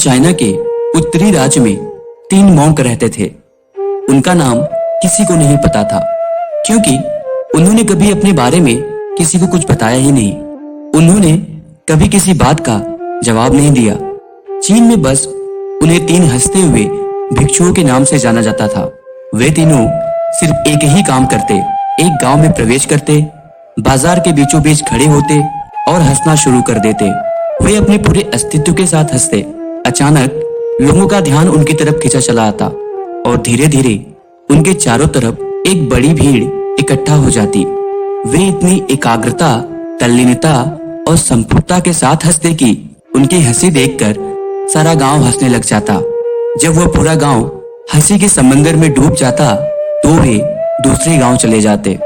China के उत्तरी राज्य में 3 मॉन्क रहते थे। उनका नाम किसी को नहीं पता था, क्योंकि उन्होंने कभी अपने बारे में किसी को कुछ बताया ही नहीं। उन्होंने कभी किसी बात का जवाब नहीं दिया। चीन में बस उन्हें 3 हंसते हुए भिक्षुओं के नाम से जाना जाता था। वे तीनों सिर्फ एक ही काम करते, एक गांव में प्रवेश करते, बाजार के बीचों बीच खड़े होते और हंसना शुरू कर देते। वे अपने पूरे अस्तित्व के साथ हंसते। अचानक लोगों का ध्यान उनकी तरफ खींचा चला आता और धीरे धीरे उनके चारों तरफ एक बड़ी भीड़ इकट्ठा हो जाती। वे इतनी एकाग्रता, तल्लीनता और संपूर्णता के साथ हंसते कि उनकी हंसी देखकर सारा गांव हंसने लग जाता। जब वह पूरा गांव हंसी के समंदर में डूब जाता तो वे दूसरे गांव चले जाते।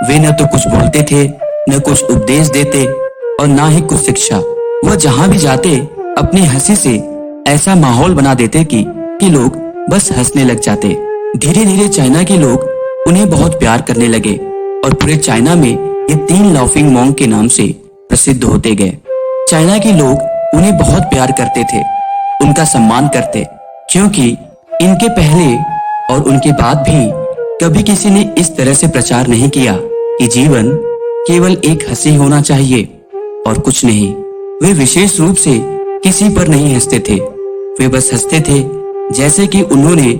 वे न तो कुछ बोलते थे, न कुछ उपदेश देते और न ही कुछ शिक्षा। वह जहां भी जाते अपनी हंसी से ऐसा माहौल बना देते कि लोग बस हंसने लग जाते। धीरे धीरे चाइना के लोग उन्हें बहुत प्यार करने लगे और पूरे चाइना में ये 3 लाफिंग मॉन्क के नाम से प्रसिद्ध होते गए। चाइना के लोग उन्हें बहुत प्यार करते थे, उनका सम्मान करते, क्योंकि इनके पहले और उनके बाद भी कभी किसी ने इस तरह से प्रचार नहीं किया कि जीवन केवल एक हंसी होना चाहिए और कुछ नहीं। वे विशेष रूप से किसी पर नहीं हंसते थे। वे बस हंसते थे जैसे कि उन्होंने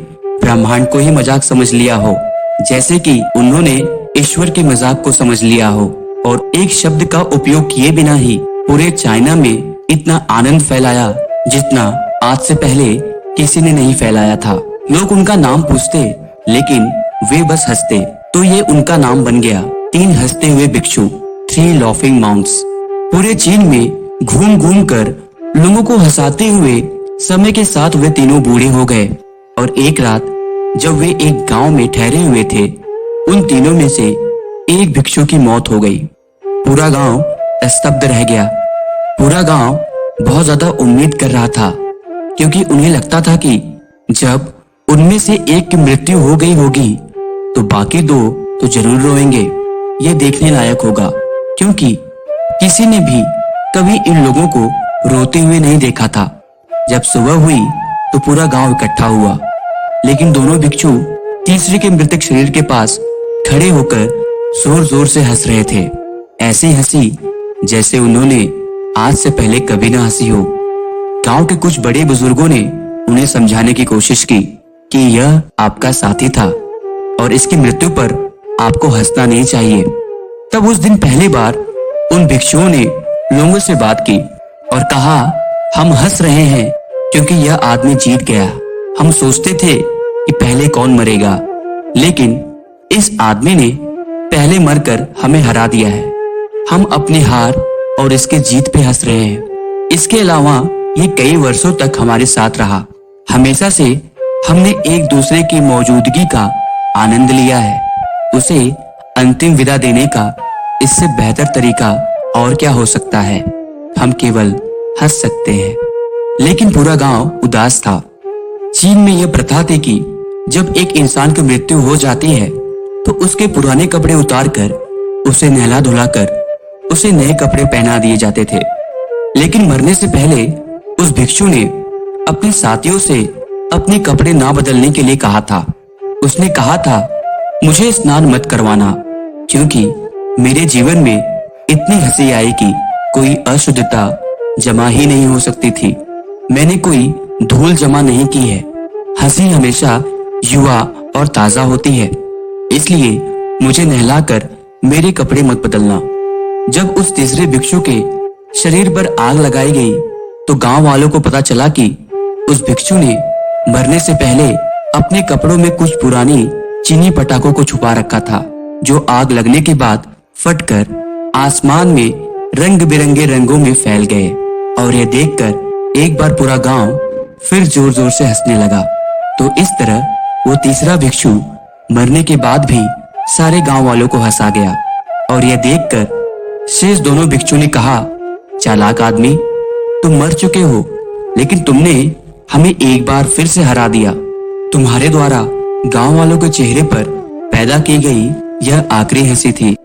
ब्रह्मांड को ही मजाक समझ लिया हो, जैसे कि उन्होंने ईश्वर के मजाक को समझ लिया हो और एक शब्द का उपयोग किए बिना ही पूरे चाइना में इतना आनंद फैलाया जितना आज से पहले किसी ने नहीं फैलाया था। लोग उनका नाम पूछते लेकिन वे बस हंसते, तो ये उनका नाम बन गया 3 हंसते हुए भिक्षु, 3 लाफिंग मॉन्क्स। पूरे चीन में घूम घूम कर लोगों को हंसाते हुए समय के साथ वे तीनों बूढ़े हो गए और एक रात जब वे एक गांव में ठहरे हुए थे, उन तीनों में से एक भिक्षु की मौत हो गई। पूरा गांव स्तब्ध रह गया। पूरा गांव बहुत ज्यादा उम्मीद कर रहा था, क्योंकि उन्हें लगता था कि जब उनमें से एक की मृत्यु हो गई होगी तो बाकी 2 तो जरूर रोएंगे। ये देखने लायक होगा, क्योंकि किसी ने भी कभी इन लोगों को रोते हुए नहीं देखा था। जब सुबह हुई तो पूरा गांव इकट्ठा हुआ, लेकिन दोनों भिक्षु तीसरे के मृतक शरीर के पास खड़े होकर जोर जोर से हंस रहे थे। ऐसी हंसी जैसे उन्होंने आज से पहले कभी ना हंसी हो। गांव के कुछ बड़े बुजुर्गों ने उन्हें समझाने की कोशिश की कि यह आपका साथी था और इसकी मृत्यु पर आपको हंसना नहीं चाहिए। तब उस दिन पहली बार उन भिक्षुओं ने लोगों से बात की और कहा, हम हंस रहे हैं क्योंकि यह आदमी जीत गया। हम सोचते थे कि पहले कौन मरेगा, लेकिन इस आदमी ने पहले मरकर हमें हरा दिया है। हम अपनी हार और इसके जीत पे हंस रहे हैं। इसके अलावा ये कई वर्षों तक हमारे साथ रहा। हमेशा से हमने एक दूसरे की मौजूदगी का आनंद लिया है। उसे अंतिम विदा देने का इससे बेहतर तरीका और क्या हो सकता है। हम केवल हंस सकते हैं। लेकिन पूरा गांव उदास था। चीन में यह प्रथा थी कि जब एक इंसान की मृत्यु हो जाती है तो उसके पुराने कपड़े उतारकर उसे नहला धुलाकर उसे नए कपड़े पहना दिए जाते थे। लेकिन मरने से पहले उस भिक्षु ने अपने साथियों से अपने कपड़े ना बदलने के लिए कहा था। उसने कहा था, मुझे स्नान मत करवाना, क्योंकि मेरे जीवन में इतनी हंसी आई कि कोई अशुद्धता जमा ही नहीं हो सकती थी। मैंने कोई धूल जमा नहीं की है। हंसी हमेशा युवा और ताजा होती है, इसलिए मुझे नहलाकर मेरे कपड़े मत बदलना। जब उस तीसरे भिक्षु के शरीर पर आग लगाई गई तो गांव वालों को पता चला कि उस भिक्षु ने मरने से पहले अपने कपड़ों में कुछ पुरानी चीनी पटाखों को छुपा रखा था, जो आग लगने के बाद फटकर आसमान में रंग बिरंगे रंगों में फैल गए। और यह देखकर एक बार पूरा गांव फिर जोर जोर से हंसने लगा। तो इस तरह वो तीसरा भिक्षु मरने के बाद भी सारे गांव वालों को हंसा गया। और यह देखकर शेष दोनों भिक्षु ने कहा, चालाक आदमी, तुम मर चुके हो, लेकिन तुमने हमें एक बार फिर से हरा दिया। तुम्हारे द्वारा गांव वालों के चेहरे पर पैदा की गई यह आखिरी हंसी थी।